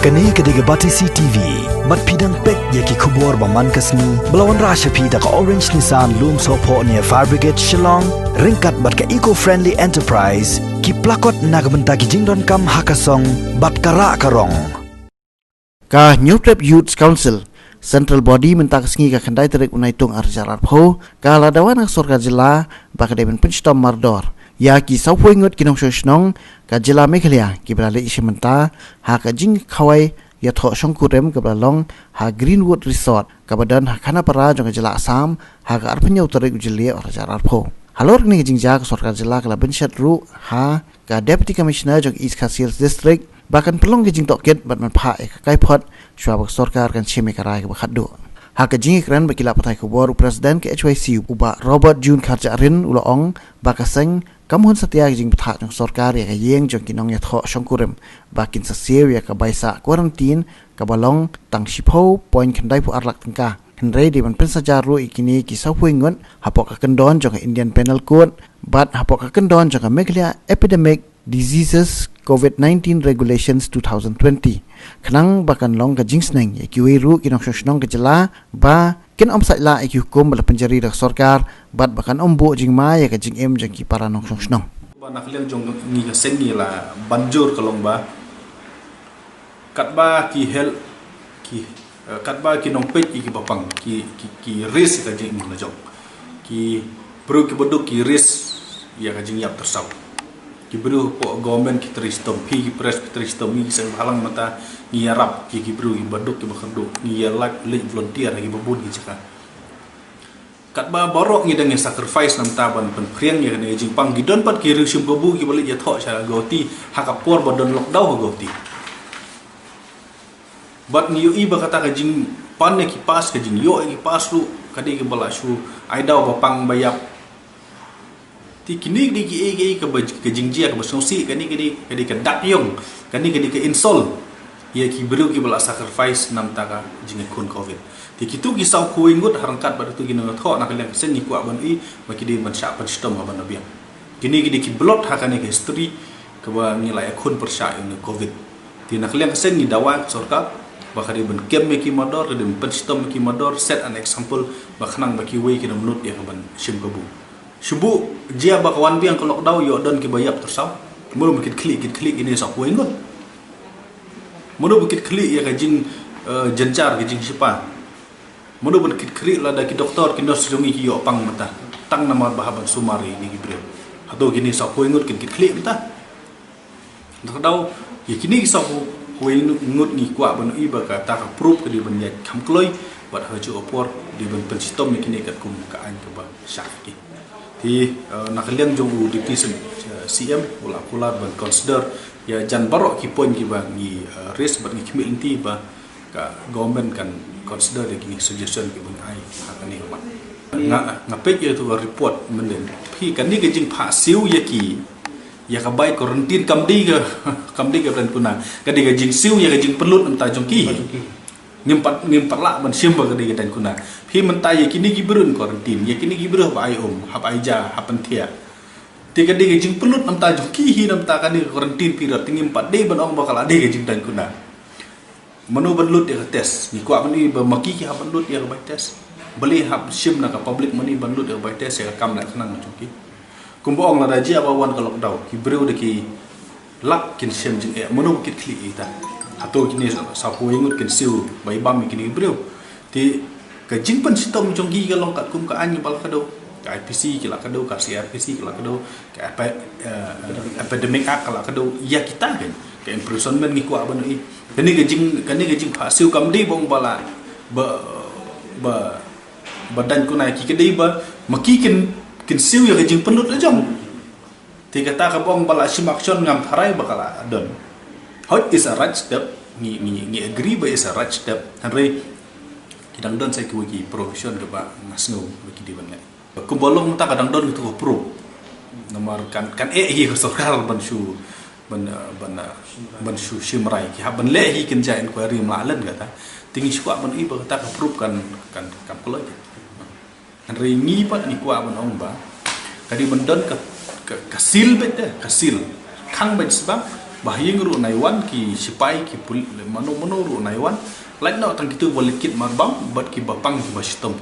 Kani kediga bati CTV, mat pidang pek yaki kubur baman kasni, belawan rasha pida ka Orange Nissan Loom Sopo near Fire Brigade Shillong, ringkat bat ka eco-friendly enterprise, ki plakot nagbenta ki jingdon kam hakasong, bat kara karong. Ka New Trip Youth Council, Central Body mentak sengi ka kendai terik unaitung arjarat po, ka ladawan ang sorga jila, baka deben pencetom mardor. Ya ki saupo ingot kinong sosnong ka jila Meghalaya ki beralih isi menta ha ka jing kawai ya tho songkurem ka beralong ha Greenwood Resort ka badan ha kana para jong ka jila Assam ha ka arpanya utara ujili or jarar pho halor ni jing ja ka sorkar jila ka benchat ru ha ka Deputy Commissioner jong East Kashmir District bahkan pelong ki jing toket bat man pha ka kai phot shwabak sorkar kan chime ka rai ka khaddo ha ka jing kran bakila patai ko bor President ke HYC uba Robert June Kharjarin uloong bakaseng kamuhun setia jing pethak ng sorkar ya kayeng jong kinong ya tho songkurem bakin sa ya ka baisa quarantine ka balong tang shipho point khandai pu arlak tengka henry di man pensajaru ikini ki sapuingon hapok ka kendon jong Indian Penal Code bat hapok ka kendon jong Meghalaya Epidemic Diseases COVID-19 Regulations 2020 kanang bakan long ka jingsneng ya kiwiru kinong sosnong ka jela ba kin omsat la iki hukum bala penjari dak sorkar bat bakan ombo jing ma ya ka jing em jang ki para nong sosnong ba nakliang jong ngi ka sengi la banjur kalong ba kat ba ki hel ki kat ba ki nong pet ki bapang ki risk ka jing na jong ki bro ki boduk ki risk ya ka jing yap tersau ki bro po government ki tristom ki press ki tristom ki sen halang mata ngi arab ki bro ki boduk ki bakhdu ngi like volunteer ki babun ki caka kat ba borok ngi dang sacrifice nam taban pen priang ya ne jing pang gidon pat ki ring sim babu ki balik ya tho cha goti hakapor bodon lockdown goti bat ngi i ba kata ka jing pan ne ki pas ka jing yo ki pas lu kadi ki bala shu ai daw bapang bayap ti kini di ki ke jingjia ke bersosi kani ke dak yong kani ke insol ya ki bru ki bala sacrifice nam taka jinge kun covid ti kitu ki sau ku ingut harangkat pada tu gina tho nak lek sen ni ku aban i baki di man sha pan stom aban nabiang kini ki blot hakane ke history ke ba nilai kun persya in covid ti nak lek sen ni dawa sorka bakari ben kem me ki modor de pan stom ki modor set an example bakhnang baki we ki namnut ya ban sim kabu Shubu jia bakawan biang kalau daw yo don ki bayap tersau mulu bukit klik ini sok wengon mulu bukit klik ya kajing jencar kajing sipa mulu bukit klik la da ki doktor ki nurse jongi ki yo pang mata tang nama bahaban sumari ni gibre atau gini sok wengon kit klik mata dak daw ya kini sok wengot ni kwa ban i ba ka ta ka proof ke di ban yak kam kloi bat haju opor di ban penstom ni kini kat kum ka an ke ba syaki thì nakaliang jong di prison CM ulah pula ban consider ya jan barok ki point ki bang ni risk ban ki militi ba ka government kan consider ki suggestion ki bang ai hakani mat ngapet ya tu report menden phi kan ni ke jing pha siu ya ki ya ka bai quarantine kamdi ke dan kuna ka di ke jing siu ya ke jing perlut enta jong ki ngimpat la ban sim ba ke di dan kuna phi mentai kini gibrun quarantine ya kini gibruh ba ai hap ai ja hapan thia tiga de jing pelut nam ta ki hi nam ta kan quarantine period tingim 4 de ban ong bakal ade jing dan kuna manu ban lut ya test ni kwa ban ni ba maki ki hapan lut ya ba test beli hap sim na ka public mani ban lut ya ba test ya kam la khnang macam ki kumbo ong la da ji abawan ka lockdown ki breu de ki lak kin sim jing e manu kit kli ita atau kini sa ko ingut kin siu bai bam kini breu ti ka jing pan sitom jong gi galong kat kum ka anyi bal kado ka IPC kila kado ka CRPC kila kado ka epidemic act kila kado ya kita kan ka imprisonment ngi ku aban i kani ka jing hasil kam di bong bala badan ku na ki kedi ba maki kin siu ya ka jing penut jong ti kata ka bong bala sim action ngam tharai bakala don hot is a right step ni agree ba is a right step hanre kadang don saya kuwi provision ke ba ngasno bagi di bangai kumbolong ta kadang don itu pro nomor kan hi sorkar ban shu ban shu shimrai ki haban le hi kin ja inquiry malan kata tingi shu ban i ba ta ka proof kan koloj kan ringi pat ni kwa ban ong ba kadi ban don ka kasil bet kasil khang ben sebab bahayeng ru naiwan ki sipai ki mano ru naiwan lain na tang kitu balikit marbang bat ki bapang ki basistem